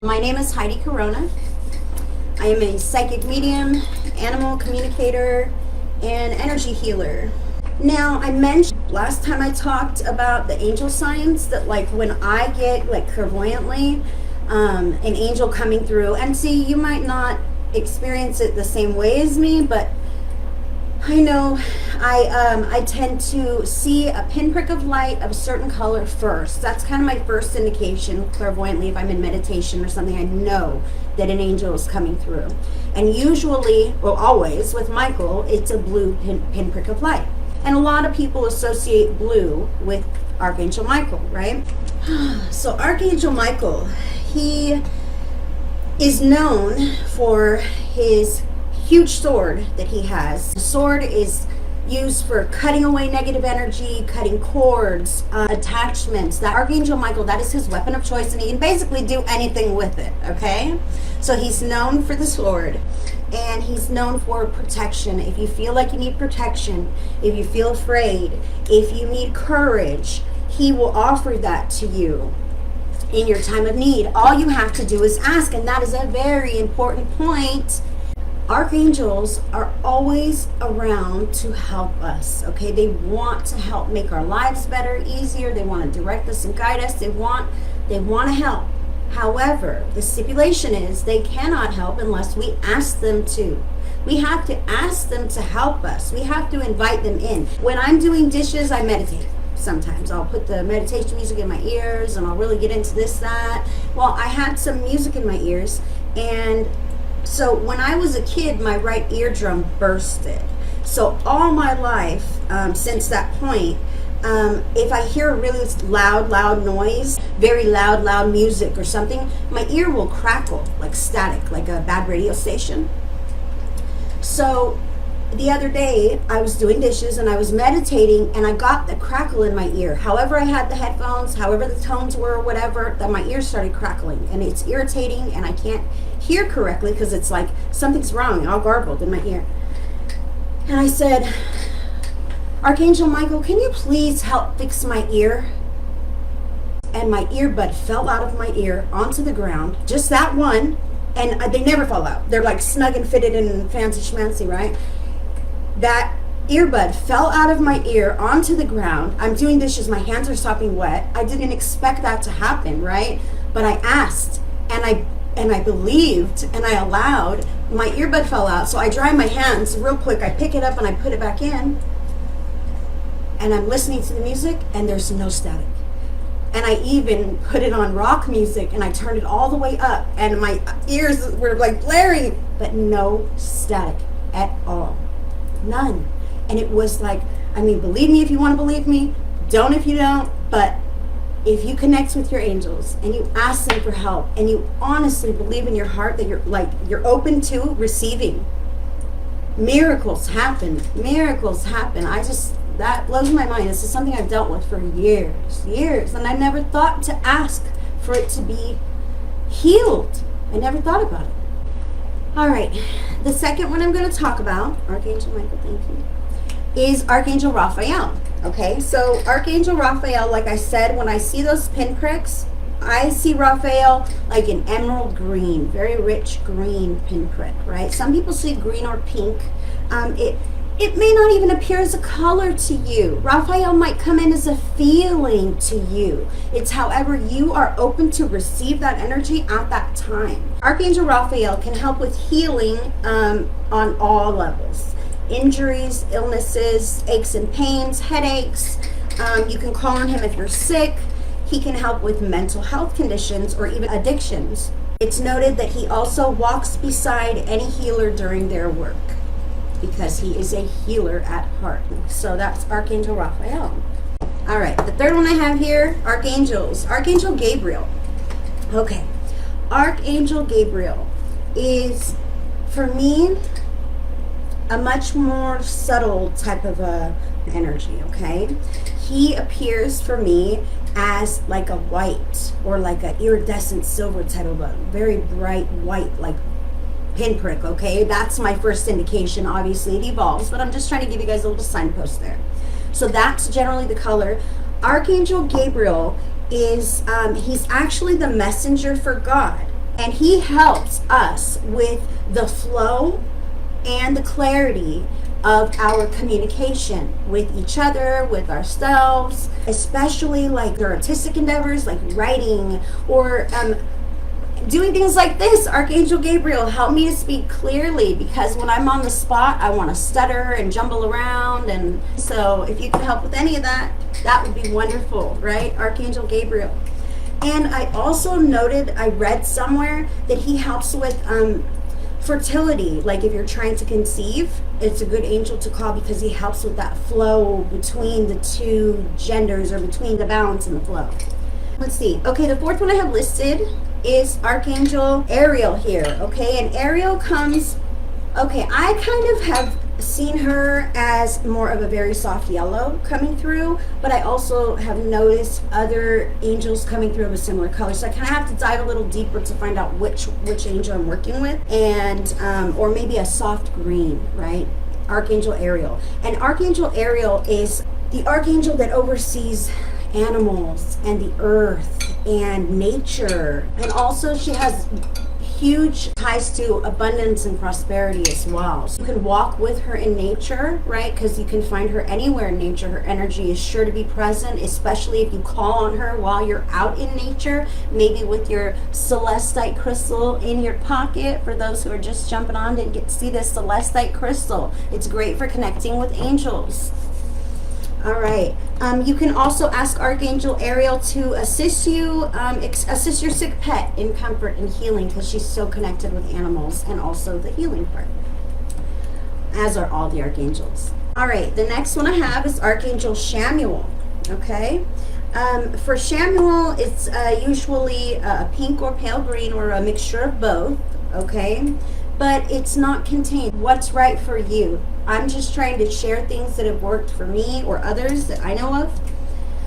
My name is Heidi Corona. I am a psychic medium, animal communicator, and energy healer. Now, I mentioned last time I talked about the angel signs that like when I get like clairvoyantly an angel coming through, and see, you might not experience it the same way as me, but I know I tend to see a pinprick of light of a certain color first. That's kind of my first indication clairvoyantly. If I'm in meditation or something, I know that an angel is coming through. And usually, well, always with Michael, it's a blue pinprick of light. And a lot of people associate blue with Archangel Michael, right? So Archangel Michael, he is known for his huge sword that he has. The sword is used for cutting away negative energy, cutting cords, attachments. That Archangel Michael, that is his weapon of choice, and he can basically do anything with it, okay? So he's known for the sword, and he's known for protection. If you feel like you need protection, if you feel afraid, if you need courage, he will offer that to you in your time of need. All you have to do is ask, and that is a very important point. Archangels are always around to help us, okay? They want to help make our lives better, easier. They want to direct us and guide us. They want to help. However, the stipulation is they cannot help unless we ask them to. We have to ask them to help us. We have to invite them in. When I'm doing dishes, I meditate. Sometimes I'll put the meditation music in my ears and I'll really get into this, that. Well, I had some music in my ears, and so when I was a kid, my right eardrum bursted. So all my life, since that point, if I hear a really loud noise, very loud music or something, my ear will crackle like static, like a bad radio station. So the other day, I was doing dishes and I was meditating, and I got the crackle in my ear. However I had the headphones, however the tones were, whatever, that my ear started crackling, and it's irritating, and I can't hear correctly because it's like something's wrong, all garbled in my ear. And I said, Archangel Michael, can you please help fix my ear? And my earbud fell out of my ear onto the ground, just that one, and they never fall out. They're like snug and fitted and fancy schmancy, right? That earbud fell out of my ear onto the ground. I'm doing dishes, my hands are sopping wet. I didn't expect that to happen, right? But I asked, and I believed, and I allowed. My earbud fell out, so I dry my hands real quick. I pick it up and I put it back in, and I'm listening to the music, and there's no static. And I even put it on rock music, and I turned it all the way up, and my ears were like blaring, but no static at all. None. And it was like, I mean, believe me if you want to believe me, don't if you don't, but if you connect with your angels and you ask them for help and you honestly believe in your heart that you're open to receiving, miracles happen. That blows my mind. This is something I've dealt with for years, and I never thought to ask for it to be healed. I never thought about it. All right, the second one I'm going to talk about, Archangel Michael, thank you, is Archangel Raphael. Okay, so Archangel Raphael, like I said, when I see those pinpricks, I see Raphael like an emerald green, very rich green pinprick, right? Some people see green or pink. It may not even appear as a color to you. Raphael might come in as a feeling to you. It's however you are open to receive that energy at that time. Archangel Raphael can help with healing on all levels. Injuries, illnesses, aches and pains, headaches. You can call on him if you're sick. He can help with mental health conditions or even addictions. It's noted that he also walks beside any healer during their work, because he is a healer at heart. So that's Archangel Raphael. All right, the third one I have here, Archangels. Archangel Gabriel. Okay, Archangel Gabriel is, for me, a much more subtle type of energy, okay? He appears for me as like a white or like an iridescent silver type of a very bright white, like pinprick, okay? That's my first indication. Obviously it evolves, but I'm just trying to give you guys a little signpost there. So that's generally the color. Archangel Gabriel is, he's actually the messenger for God. And he helps us with the flow and the clarity of our communication with each other, with ourselves, especially like their artistic endeavors like writing or doing things like this. Archangel Gabriel, help me to speak clearly, because when I'm on the spot I want to stutter and jumble around. And so if you could help with any of that, that would be wonderful, right? Archangel Gabriel. And I also noted, I read somewhere that he helps with fertility. Like if you're trying to conceive, it's a good angel to call because he helps with that flow between the two genders, or between the balance and the flow. Let's see. Okay, the fourth one I have listed is Archangel Ariel here. Okay, and Ariel comes, okay, I kind of have seen her as more of a very soft yellow coming through, but I also have noticed other angels coming through of a similar color, so I kind of have to dive a little deeper to find out which angel I'm working with. And or maybe a soft green, right? Archangel Ariel. And Archangel Ariel is the archangel that oversees animals and the earth and nature, and also she has huge ties to abundance and prosperity as well. So you can walk with her in nature, right? Because you can find her anywhere in nature. Her energy is sure to be present, especially if you call on her while you're out in nature, maybe with your celestite crystal in your pocket. For those who are just jumping on, didn't get to see this celestite crystal, it's great for connecting with angels. All right. You can also ask Archangel Ariel to assist you, assist your sick pet in comfort and healing, because she's so connected with animals and also the healing part, as are all the archangels. All right. The next one I have is Archangel Samuel. Okay. For Samuel, it's usually a pink or pale green or a mixture of both. Okay. But it's not contained. What's right for you? I'm just trying to share things that have worked for me or others that I know of.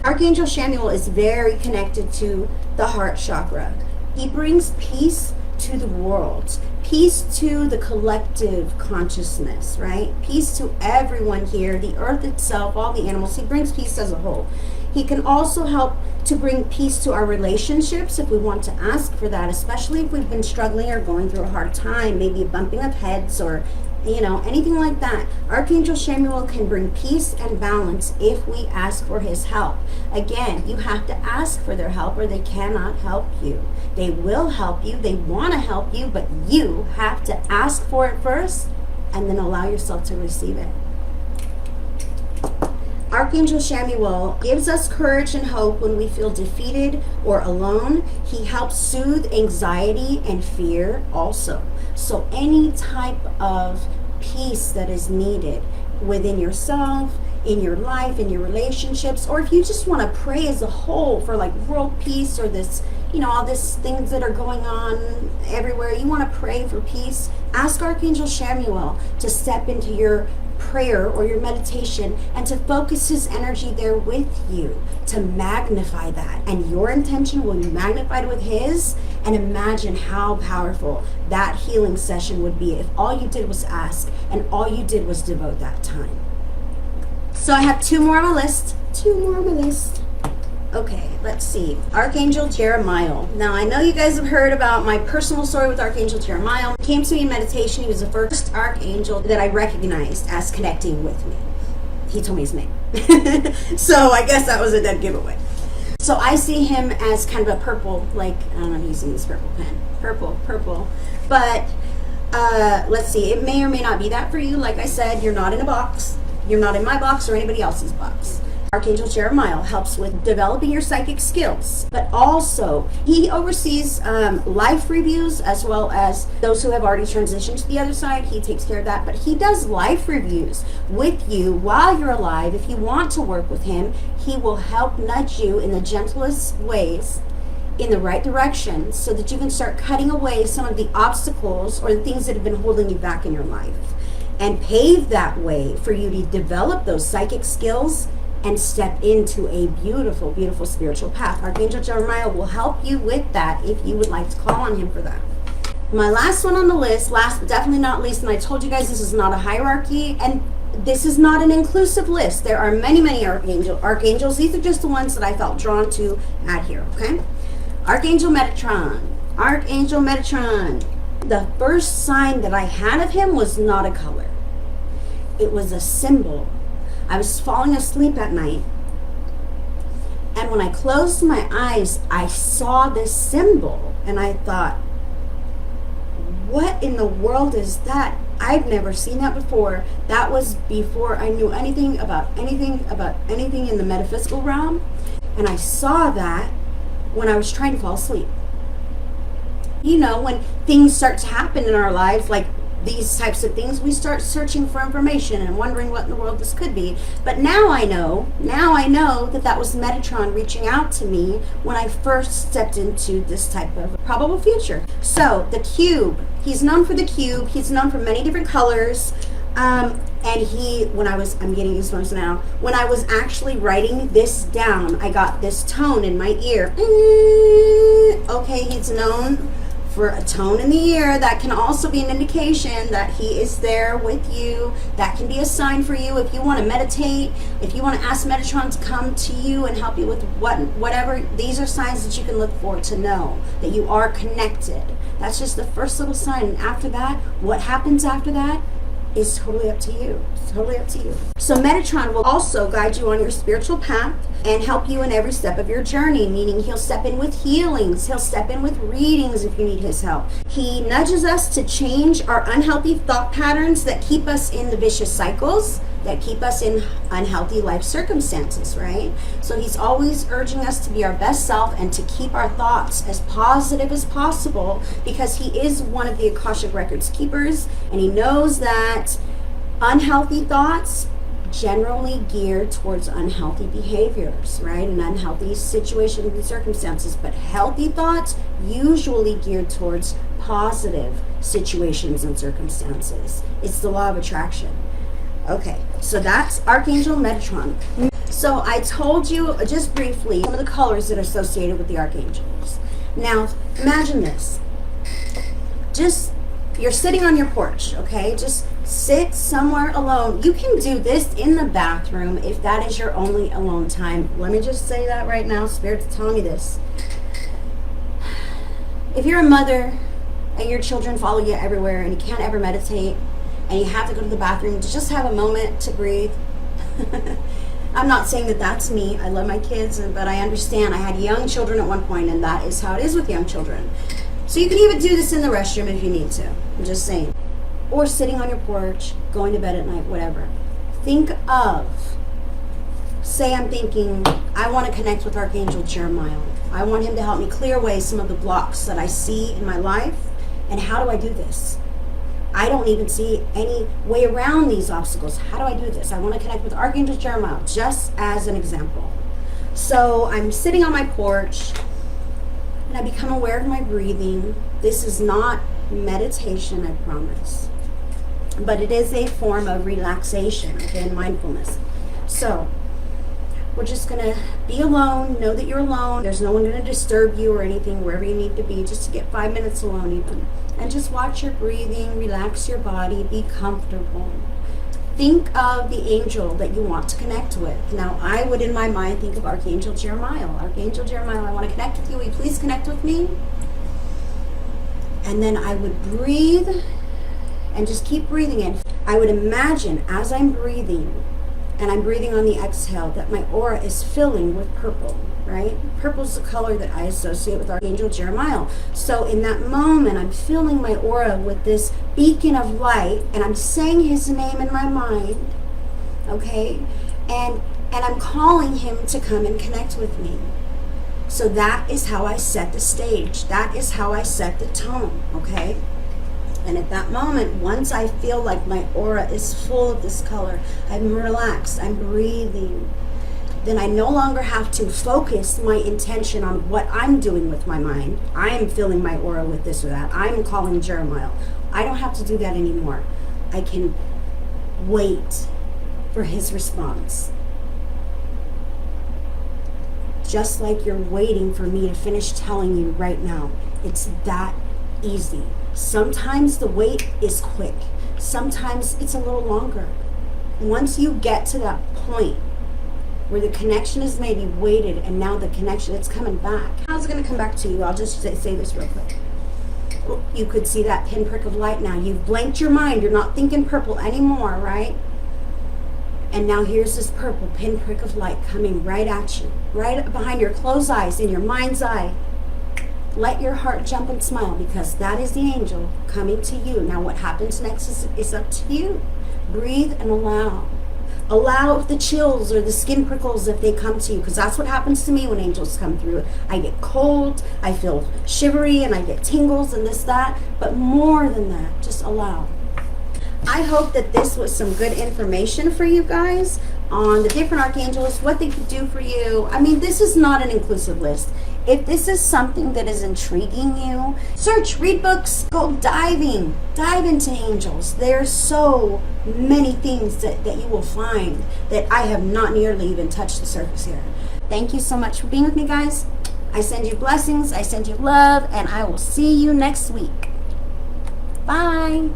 Archangel Samuel is very connected to the heart chakra. He brings peace to the world, peace to the collective consciousness, right? Peace to everyone here, the earth itself, all the animals. He brings peace as a whole. He can also help to bring peace to our relationships if we want to ask for that, especially if we've been struggling or going through a hard time, maybe a bumping of heads or, you know, anything like that. Archangel Samuel can bring peace and balance if we ask for his help. Again, you have to ask for their help or they cannot help you. They will help you, they want to help you, but you have to ask for it first and then allow yourself to receive it. Archangel Samuel gives us courage and hope when we feel defeated or alone. He helps soothe anxiety and fear also. So any type of peace that is needed within yourself, in your life, in your relationships, or if you just want to pray as a whole for like world peace or this, you know, all these things that are going on everywhere, you want to pray for peace, ask Archangel Samuel to step into your prayer or your meditation and to focus his energy there with you, to magnify that, and your intention will be magnified with his. And imagine how powerful that healing session would be if all you did was ask and all you did was devote that time. So I have two more on my list. Okay, let's see. Archangel Jeremiah. Now, I know you guys have heard about my personal story with Archangel Jeremiah. He came to me in meditation. He was the first archangel that I recognized as connecting with me. He told me his name. So I guess that was a dead giveaway. So I see him as kind of a purple, like, I don't know, I'm using this purple pen. Purple. But let's see, it may or may not be that for you. Like I said, you're not in a box. You're not in my box or anybody else's box. Archangel Jeremiah helps with developing your psychic skills, but also he oversees life reviews as well as those who have already transitioned to the other side. He takes care of that, but he does life reviews with you while you're alive. If you want to work with him, he will help nudge you in the gentlest ways in the right direction so that you can start cutting away some of the obstacles or the things that have been holding you back in your life and pave that way for you to develop those psychic skills and step into a beautiful, beautiful spiritual path. Archangel Jeremiah will help you with that if you would like to call on him for that. My last one on the list, last but definitely not least, and I told you guys this is not a hierarchy, and this is not an inclusive list. There are many, many archangels. These are just the ones that I felt drawn to add here, okay? Archangel Metatron. Archangel Metatron. The first sign that I had of him was not a color. It was a symbol. I was falling asleep at night, and when I closed my eyes, I saw this symbol, and I thought, what in the world is that? I've never seen that before. That was before I knew anything about anything in the metaphysical realm, and I saw that when I was trying to fall asleep. You know, when things start to happen in our lives, like these types of things, we start searching for information and wondering what in the world this could be. But now I know that that was Metatron reaching out to me when I first stepped into this type of probable future. So the cube, he's known for the cube. He's known for many different colors. And I'm getting goosebumps now. When I was actually writing this down, I got this tone in my ear. Okay, he's known for a tone in the ear. That can also be an indication that he is there with you. That can be a sign for you if you want to meditate, if you want to ask Metatron to come to you and help you with whatever. These are signs that you can look for to know that you are connected. That's just the first little sign. And after that, what happens after that is totally up to you. It's totally up to you. So Metatron will also guide you on your spiritual path and help you in every step of your journey, meaning he'll step in with healings. He'll step in with readings if you need his help. He nudges us to change our unhealthy thought patterns that keep us in the vicious cycles, that keep us in unhealthy life circumstances, right? So he's always urging us to be our best self and to keep our thoughts as positive as possible, because he is one of the Akashic Records keepers, and he knows that unhealthy thoughts generally geared towards unhealthy behaviors, right? And unhealthy situations and circumstances. But healthy thoughts usually geared towards positive situations and circumstances. It's the law of attraction. Okay, so that's Archangel Metatron. So I told you just briefly some of the colors that are associated with the archangels. Now, imagine this. You're sitting on your porch, okay? Just sit somewhere alone. You can do this in the bathroom if that is your only alone time. Let me just say that right now. Spirit's telling me this. If you're a mother and your children follow you everywhere and you can't ever meditate and you have to go to the bathroom to just have a moment to breathe. I'm not saying that that's me. I love my kids, but I understand. I had young children at one point, and that is how it is with young children. So you can even do this in the restroom if you need to. I'm just saying. Or sitting on your porch, going to bed at night, whatever. Think of, say I'm thinking, I want to connect with Archangel Jeremiah. I want him to help me clear away some of the blocks that I see in my life. And how do I do this? I don't even see any way around these obstacles. How do I do this? I want to connect with Archangel Jeremiah, just as an example. So I'm sitting on my porch, and I become aware of my breathing. This is not meditation, I promise. But it is a form of relaxation, okay, and mindfulness. So we're just going to be alone, know that you're alone. There's no one going to disturb you or anything, wherever you need to be, just to get 5 minutes alone even. And just watch your breathing, relax your body, be comfortable. Think of the angel that you want to connect with. Now, I would, in my mind, think of Archangel Jeremiah. Archangel Jeremiah, I want to connect with you. Will you please connect with me? And then I would breathe and just keep breathing in. I would imagine as I'm breathing, and I'm breathing on the exhale, that my aura is filling with purple, right? Purple is the color that I associate with Archangel Jeremiah. So in that moment, I'm filling my aura with this beacon of light, and I'm saying his name in my mind, okay? And I'm calling him to come and connect with me. So that is how I set the stage. That is how I set the tone, okay? And at that moment, once I feel like my aura is full of this color, I'm relaxed, I'm breathing, then I no longer have to focus my intention on what I'm doing with my mind. I am filling my aura with this or that. I'm calling Jeremiah. I don't have to do that anymore. I can wait for his response. Just like you're waiting for me to finish telling you right now. It's that easy. Sometimes the wait is quick. Sometimes it's a little longer. Once you get to that point where the connection is maybe waited and now the connection, it's coming back. How's it going to come back to you? I'll just say this real quick. You could see that pinprick of light now. You've blanked your mind. You're not thinking purple anymore, right? And now here's this purple pinprick of light coming right at you, right behind your closed eyes, in your mind's eye. Let your heart jump and smile, because that is the angel coming to you. Now what happens next is up to you. Breathe and allow. Allow the chills or the skin prickles if they come to you, because that's what happens to me when angels come through. I get cold, I feel shivery, and I get tingles and this, that. But more than that, just allow. I hope that this was some good information for you guys on the different archangels, what they could do for you. I mean, this is not an inclusive list. If this is something that is intriguing you, search, read books, go diving, dive into angels. There's so many things that you will find that I have not nearly even touched the surface here. Thank you so much for being with me, guys. I send you blessings, I send you love, and I will see you next week. Bye.